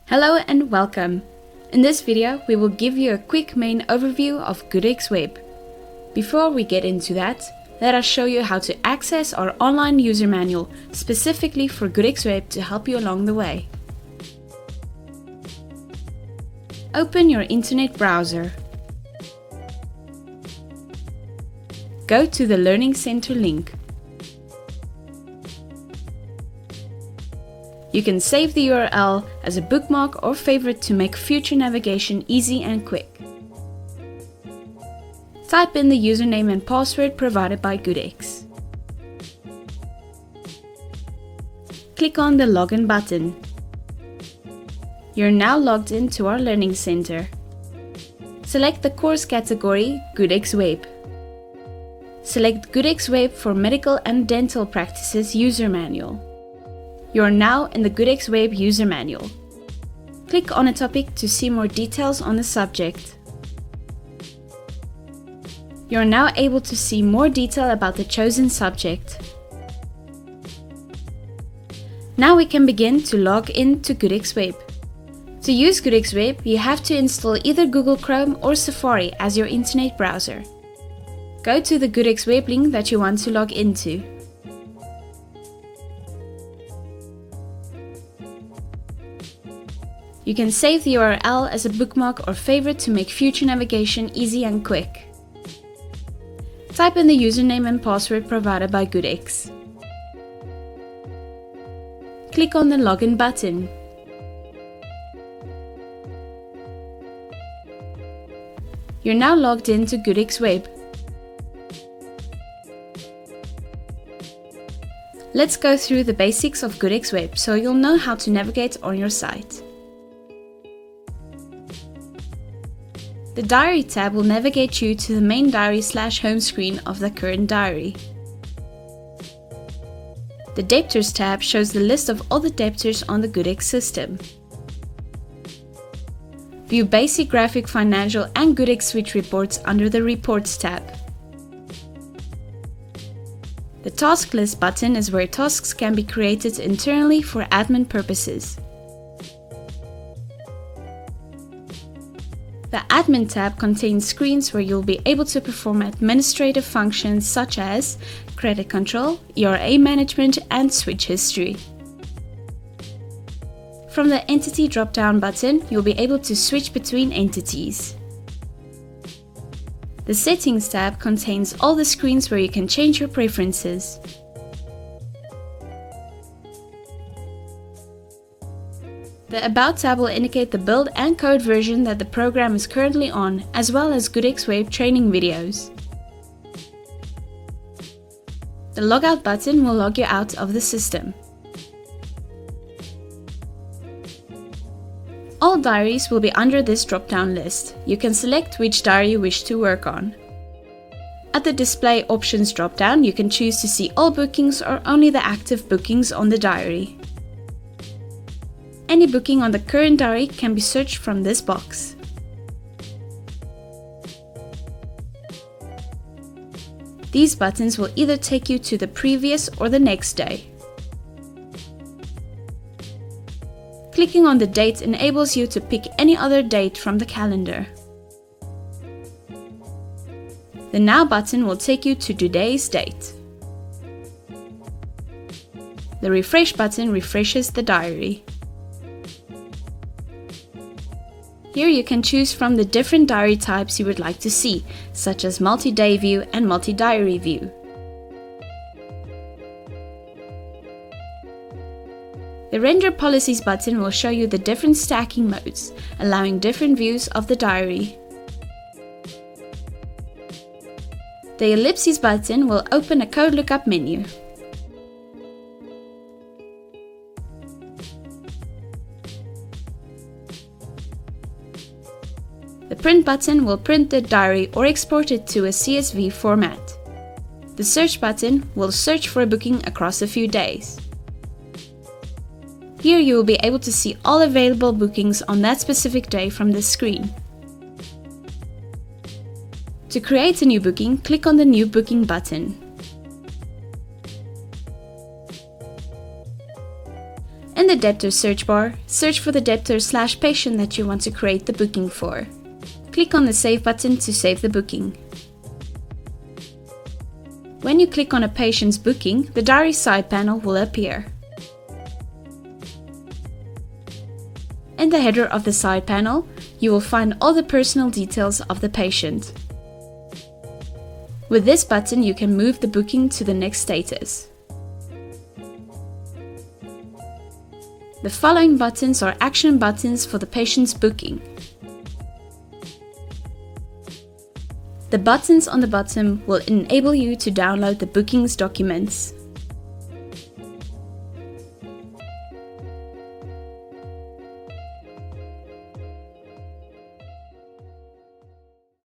Hello and welcome. In this video, we will give you a quick main overview of GoodX Web. Before we get into that, let us show you how to access our online user manual specifically for GoodX Web to help you along the way. Open your internet browser. Go to the Learning Center link. You can save the URL as a bookmark or favorite to make future navigation easy and quick. Type in the username and password provided by GoodX. Click on the Login button. You're now logged into our Learning Center. Select the course category GoodX Web. Select GoodX Web for Medical and Dental Practices User Manual. You are now in the GoodX Web User Manual. Click on a topic to see more details on the subject. You are now able to see more detail about the chosen subject. Now we can begin to log in to GoodX Web. To use GoodX Web, you have to install either Google Chrome or Safari as your internet browser. Go to the GoodX Web link that you want to log into. You can save the URL as a bookmark or favorite to make future navigation easy and quick. Type in the username and password provided by GoodX. Click on the Login button. You're now logged into GoodX Web. Let's go through the basics of GoodX Web so you'll know how to navigate on your site. The Diary tab will navigate you to the main diary/home screen of the current diary. The Debtors tab shows the list of all the debtors on the GoodX system. View basic graphic, financial and GoodX Switch reports under the Reports tab. The Task List button is where tasks can be created internally for admin purposes. The Admin tab contains screens where you'll be able to perform administrative functions such as credit control, ERA management and switch history. From the Entity drop-down button, you'll be able to switch between entities. The Settings tab contains all the screens where you can change your preferences. The About tab will indicate the build and code version that the program is currently on, as well as GoodX Web training videos. The Logout button will log you out of the system. All diaries will be under this drop-down list. You can select which diary you wish to work on. At the Display Options drop-down, you can choose to see all bookings or only the active bookings on the diary. Any booking on the current diary can be searched from this box. These buttons will either take you to the previous or the next day. Clicking on the date enables you to pick any other date from the calendar. The Now button will take you to today's date. The Refresh button refreshes the diary. Here you can choose from the different diary types you would like to see, such as multi-day view and multi-diary view. The Render Policies button will show you the different stacking modes, allowing different views of the diary. The Ellipses button will open a code lookup menu. The Print button will print the diary or export it to a CSV format. The Search button will search for a booking across a few days. Here you will be able to see all available bookings on that specific day from this screen. To create a new booking, click on the New Booking button. In the Debtor search bar, search for the debtor/patient that you want to create the booking for. Click on the Save button to save the booking. When you click on a patient's booking, the diary side panel will appear. In the header of the side panel, you will find all the personal details of the patient. With this button, you can move the booking to the next status. The following buttons are action buttons for the patient's booking. The buttons on the bottom will enable you to download the bookings documents.